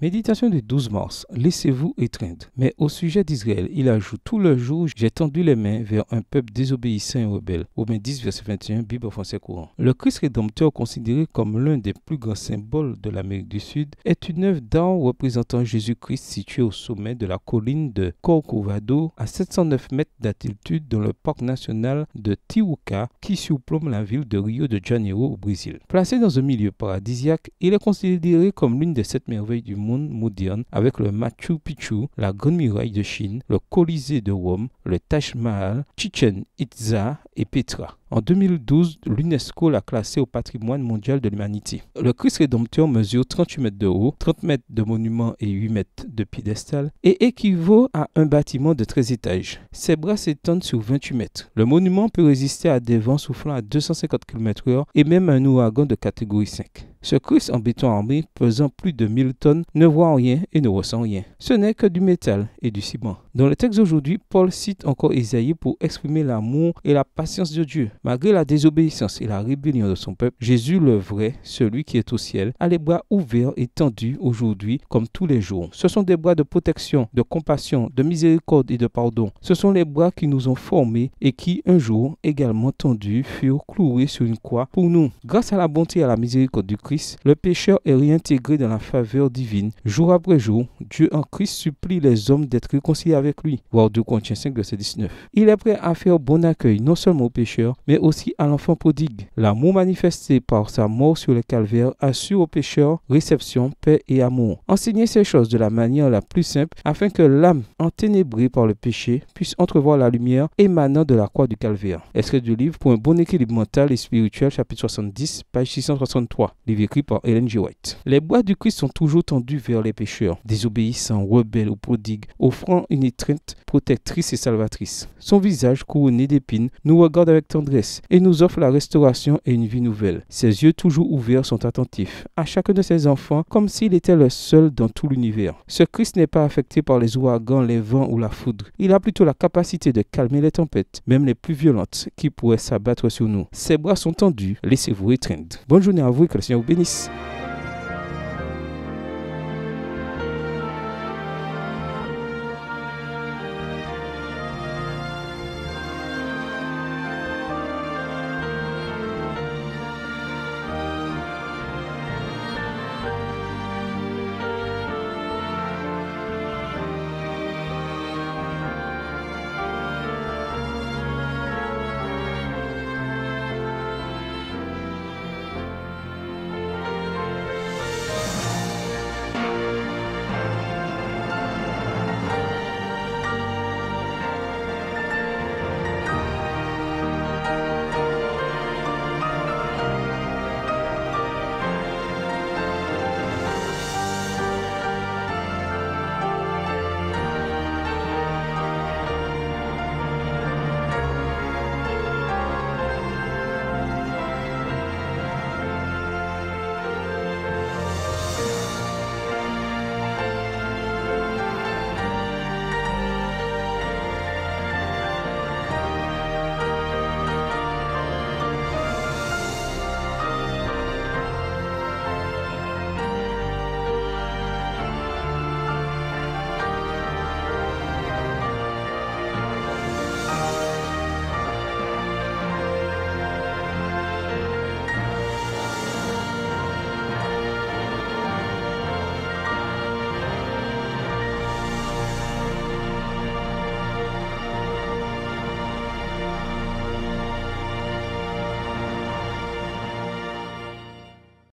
Méditation du 12 mars. Laissez-vous étreindre. Mais au sujet d'Israël, il ajoute: tout le jour, j'ai tendu les mains vers un peuple désobéissant et rebelle. Romains 10, verset 21, Bible français courant. Le Christ rédempteur, considéré comme l'un des plus grands symboles de l'Amérique du Sud, est une œuvre d'art représentant Jésus-Christ située au sommet de la colline de Corcovado, à 709 mètres d'altitude dans le parc national de Tijuca, qui surplombe la ville de Rio de Janeiro au Brésil. Placé dans un milieu paradisiaque, il est considéré comme l'une des 7 merveilles du monde moderne, avec le Machu Picchu, la Grande Muraille de Chine, le Colisée de Rome, le Taj Mahal, Chichen Itza et Petra. En 2012, l'UNESCO l'a classé au patrimoine mondial de l'humanité. Le Christ rédempteur mesure 38 mètres de haut, 30 mètres de monument et 8 mètres de piédestal et équivaut à un bâtiment de 13 étages. Ses bras s'étendent sur 28 mètres. Le monument peut résister à des vents soufflant à 250 km/h et même à un ouragan de catégorie 5. Ce Christ en béton armé, pesant plus de 1000 tonnes, ne voit rien et ne ressent rien. Ce n'est que du métal et du ciment. Dans le texte d'aujourd'hui, Paul cite encore Isaïe pour exprimer l'amour et la patience de Dieu. Malgré la désobéissance et la rébellion de son peuple, Jésus le vrai, celui qui est au ciel, a les bras ouverts et tendus aujourd'hui comme tous les jours. Ce sont des bras de protection, de compassion, de miséricorde et de pardon. Ce sont les bras qui nous ont formés et qui, un jour, également tendus, furent cloués sur une croix pour nous. Grâce à la bonté et à la miséricorde du Christ, le pécheur est réintégré dans la faveur divine. Jour après jour, Dieu en Christ supplie les hommes d'être réconciliés avec lui. Voir 2 Corinthiens 5, verset 19. Il est prêt à faire bon accueil non seulement aux pécheurs, mais aussi à l'enfant prodigue. L'amour manifesté par sa mort sur le calvaire assure aux pécheurs réception, paix et amour. Enseignez ces choses de la manière la plus simple afin que l'âme enténébrée par le péché puisse entrevoir la lumière émanant de la croix du calvaire. Extrait du livre Pour un bon équilibre mental et spirituel, chapitre 70, page 663. Livre écrit par Ellen G. White. Les bras du Christ sont toujours tendus vers les pécheurs, désobéissants, rebelles ou prodigues, offrant une étreinte protectrice et salvatrice. Son visage couronné d'épines nous regarde avec tendresse et nous offre la restauration et une vie nouvelle. Ses yeux toujours ouverts sont attentifs à chacun de ses enfants comme s'il était le seul dans tout l'univers. Ce Christ n'est pas affecté par les ouragans, les vents ou la foudre. Il a plutôt la capacité de calmer les tempêtes, même les plus violentes, qui pourraient s'abattre sur nous. Ses bras sont tendus, laissez-vous étreindre. Bonne journée à vous et que le Seigneur vous bénisse.